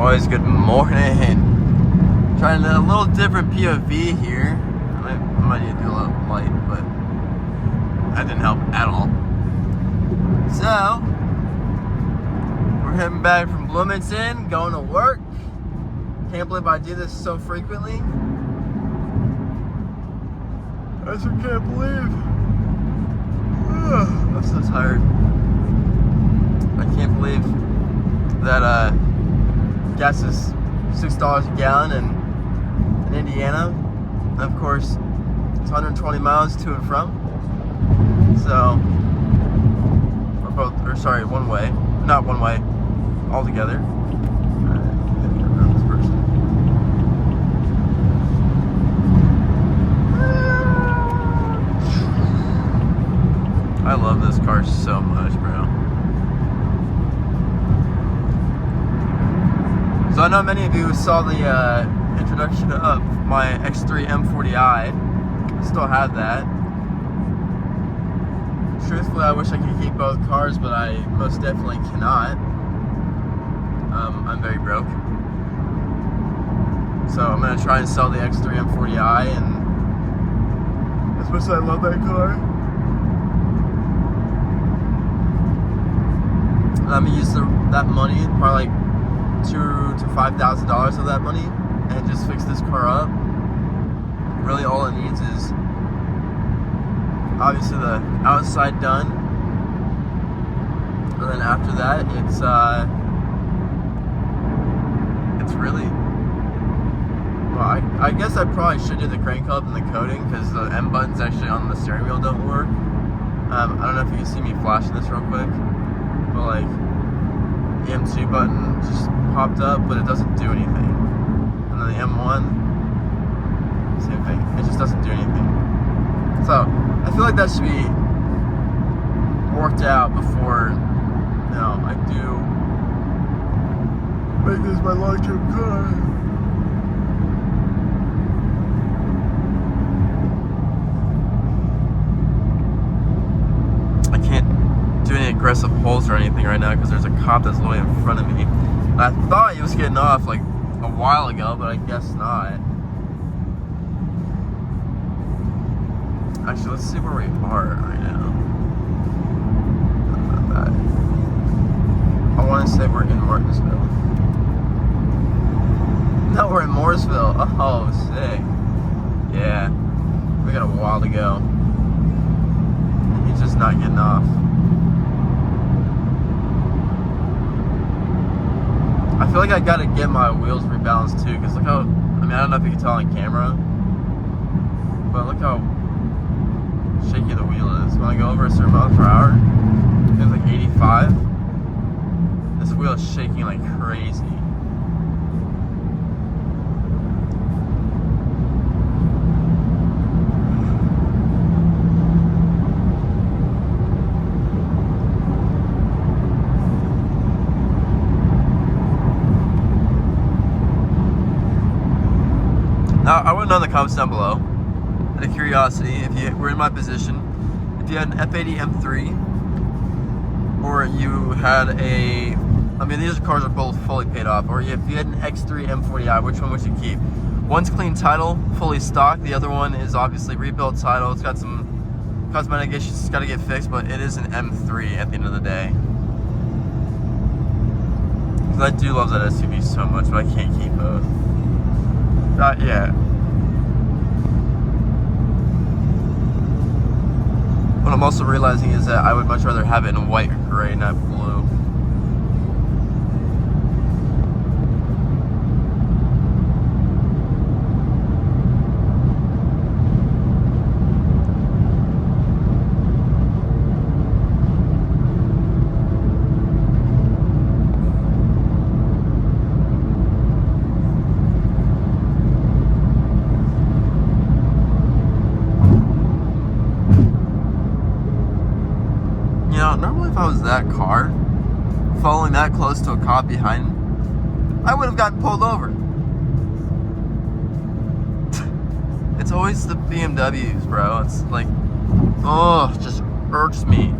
Boys, good morning. Trying a little different POV here. I might need to do a little light, but that didn't help at all. So, we're heading back from Bloomington, going to work. Can't believe I do this so frequently. I just can't believe. I'm so tired. I can't believe that gas is $6 a gallon in Indiana. And of course, it's 120 miles to and from. So, we're both, or sorry, one way. Not one way, altogether. Around this person. I love this car so much, bro. So I know many of you saw the introduction of my X3 M40i. I still have that. Truthfully, I wish I could keep both cars, but I most definitely cannot. I'm very broke. So I'm going to try and sell the X3 M40i, and especially I love that car. And I'm going to use that money, probably like $2,000 to $5,000 of that money, and just fix this car up. Really all it needs is obviously the outside done, and then after that it's really, well, I guess I probably should do the crank hub and the coating, because the M buttons actually on the steering wheel don't work. I don't know if you can see me flashing this real quick, but like the M2 button just popped up, but it doesn't do anything. And then the M1, same thing. It just doesn't do anything. So I feel like that should be worked out before, you know, I do make this my long-term car. I can't do any aggressive pulls or anything right now because there's a cop that's literally in front of me. I thought he was getting off like a while ago, but I guess not. Actually, let's see where we are right now. Not bad. I want to say we're in Martinsville. No, we're in Mooresville. Oh, sick. Yeah, we got a while to go. And he's just not getting off. I feel like I gotta get my wheels rebalanced too, because look how, I mean, I don't know if you can tell on camera, but look how shaky the wheel is. When I go over a certain mile per hour, it's like 85. This wheel is shaking like crazy. Now, I want to know in the comments down below, out of curiosity, if you were in my position, if you had an F80 M3, or you had a, I mean, these cars are both fully paid off, or if you had an X3 M40i, which one would you keep? One's clean title, fully stock. The other one is obviously rebuilt title. It's got some cosmetic issues it's got to get fixed, but it is an M3 at the end of the day. Because I do love that SUV so much, but I can't keep both. Not yet. What I'm also realizing is that I would much rather have it in white or gray, not blue. Normally if I was that car, following that close to a cop behind me, I would have gotten pulled over. It's always the BMWs, bro. It's like, oh, it just irks me.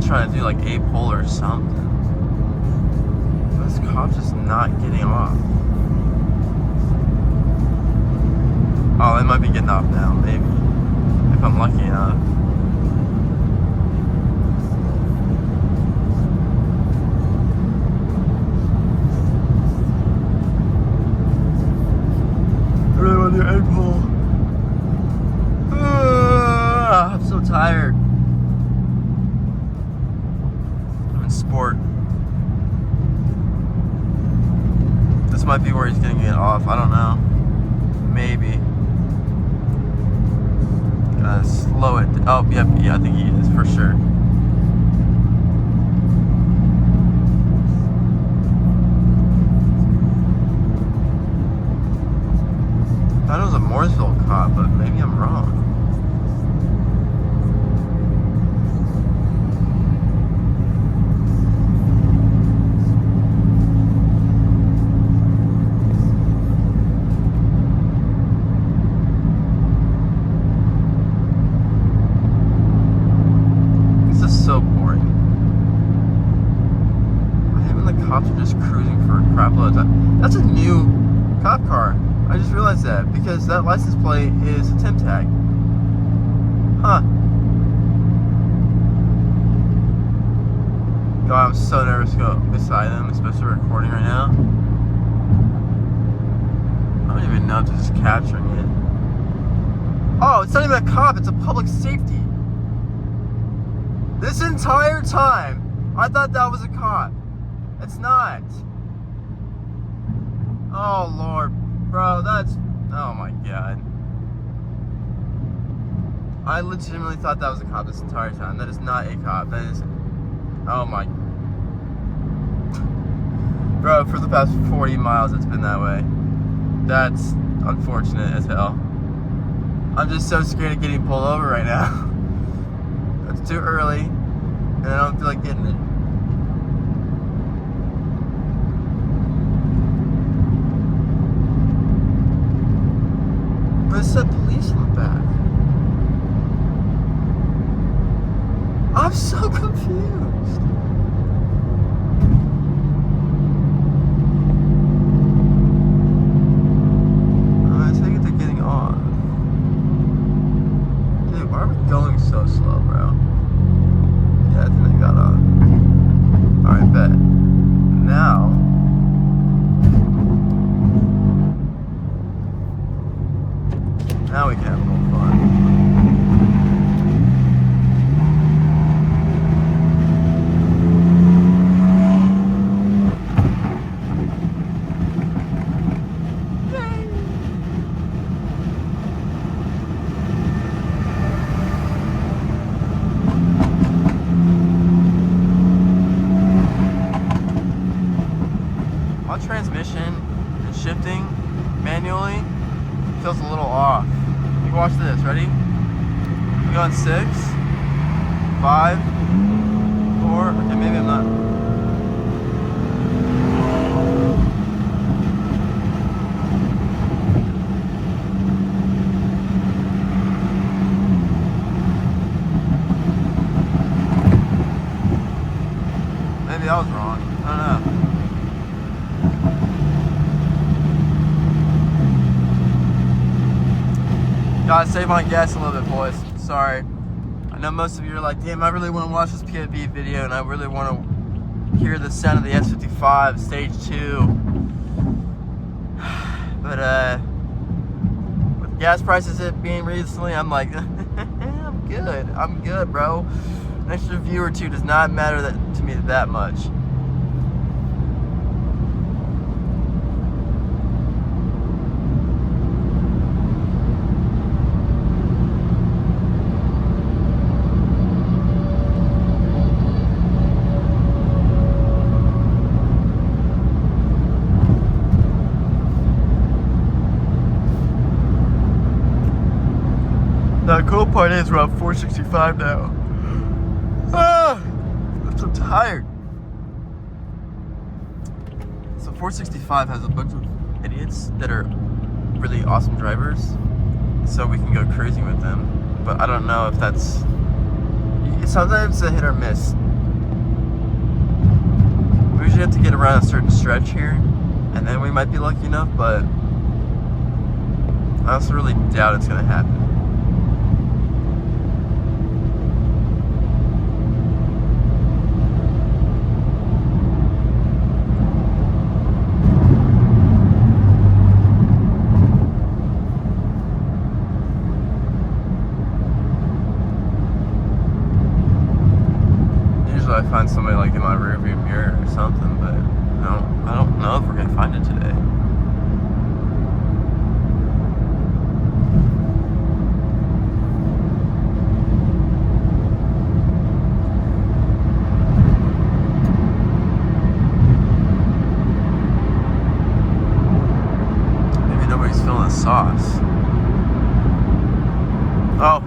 trying to do like a pull or something. This cop's just not getting off. Oh, they might be getting off now, maybe. If I'm lucky enough. I really want to do a pull. I'm so tired. I'm in sport. This might be where he's getting it off. I don't know. Maybe. Gotta slow it. Oh, yep, yeah, I think he is for sure. I thought it was a Mooresville cop, but maybe I'm wrong. So boring. I hate when the cops are just cruising for crap loads. That's a new cop car. I just realized that because that license plate is a temp tag. Huh. God, I'm so nervous to go beside them, especially recording right now. I don't even know if this is capturing it. Oh, it's not even a cop, it's a public safety. This entire time, I thought that was a cop. It's not. Oh, Lord. Bro, that's... Oh, my God. I legitimately thought that was a cop this entire time. That is not a cop. That is... Oh, my... Bro, for the past 40 miles, it's been that way. That's unfortunate as hell. I'm just so scared of getting pulled over right now. It's too early, and I don't feel like getting it. But it said police in the back. I'm so confused. I take it they're getting off. Dude, why are we going so slow, bro? Yeah, I think they got off. Alright, bet. Now... Now we can have a little fun. My transmission and shifting manually feels a little off. You watch this, ready? We go on 6, 5, 4, okay, maybe I'm not. Maybe I was wrong, I don't know. Gotta save on gas a little bit, boys. Sorry. I know most of you are like, damn, I really want to watch this POV video and I really want to hear the sound of the F80 Stage 2. But, with gas prices being recently, I'm like, I'm good, bro. An extra view or two does not matter to me that much. The cool part is we're at 465 now. I'm so tired. So 465 has a bunch of idiots that are really awesome drivers, so we can go cruising with them. But I don't know if that's... Sometimes it's a hit or miss usually have to get around a certain stretch here, and then we might be lucky enough, but I also really doubt it's going to happen. I find somebody like in my rearview mirror or something, but I don't know if we're gonna find it today. Maybe nobody's feeling the sauce. Oh.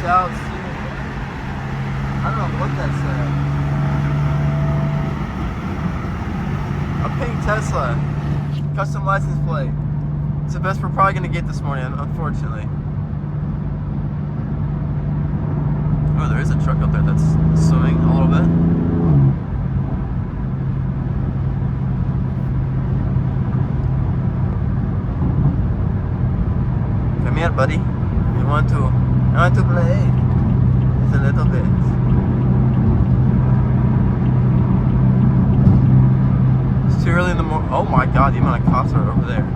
Out, I don't know what that said. A pink Tesla, custom license plate. It's the best we're probably gonna get this morning, unfortunately. Oh, there is a truck out there that's swimming a little bit. Come here, buddy. You want to play just a little bit. It's too early in the morning. Oh my god, the amount of cops are over there.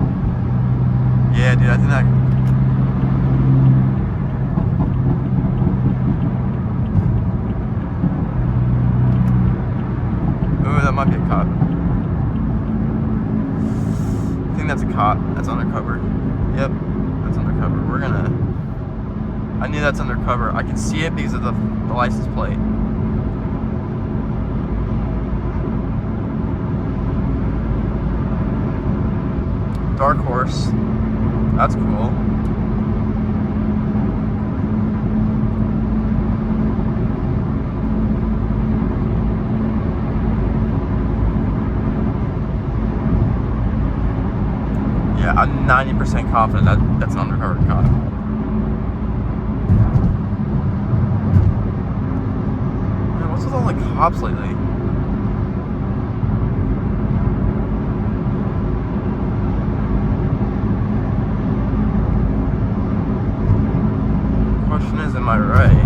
Yeah, dude, I think that. Ooh, that might be a cop. I think that's a cop. That's undercover. Yep, that's undercover. We're gonna. I knew that's undercover. I can see it because of the license plate. Dark horse. That's cool. Yeah, I'm 90% confident that that's an undercover cop. What's with all the cops lately? Question is, am I right?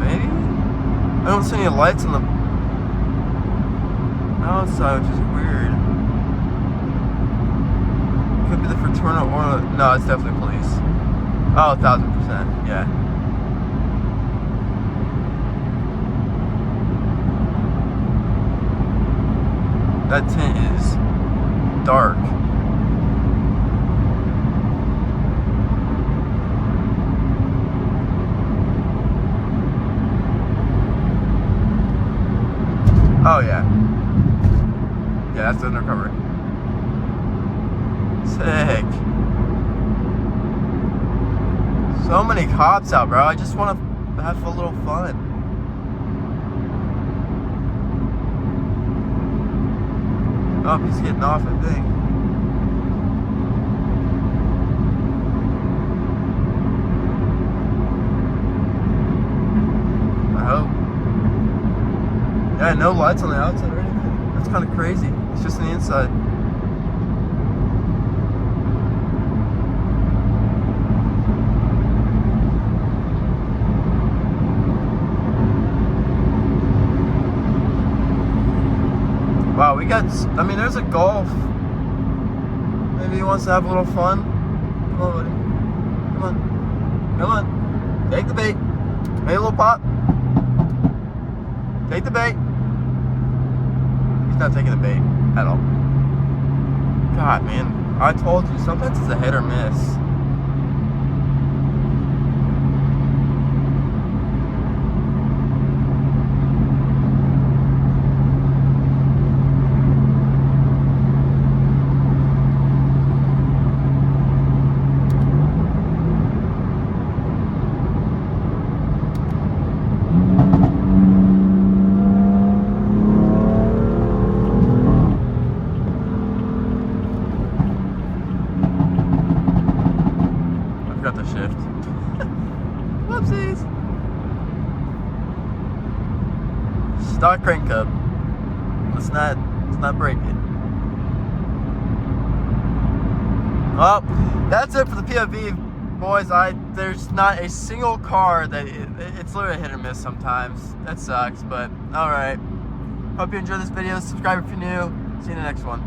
Maybe? I don't see any lights on the outside, which is weird. Could be the fraternal or no, it's definitely police. Oh, 1000%, yeah. That tint is dark. Oh yeah. Yeah, that's undercover. Sick. So many cops out, bro. I just want to have a little fun. Oh, he's getting off, I think. I hope. Yeah, no lights on the outside or anything. That's kind of crazy. It's just on the inside. Wow, we got, I mean, there's a Golf. Maybe he wants to have a little fun. Come on, buddy. Come on. Come on. Take the bait. Make a little pop. Take the bait. He's not taking the bait at all. God, man. I told you, sometimes it's a hit or miss. stock crank hub. Let's not break it. Well, that's it for the POV, boys. There's not a single car that it's literally hit or miss sometimes. That sucks, but all right. Hope you enjoyed this video. Subscribe if you're new. See you in the next one.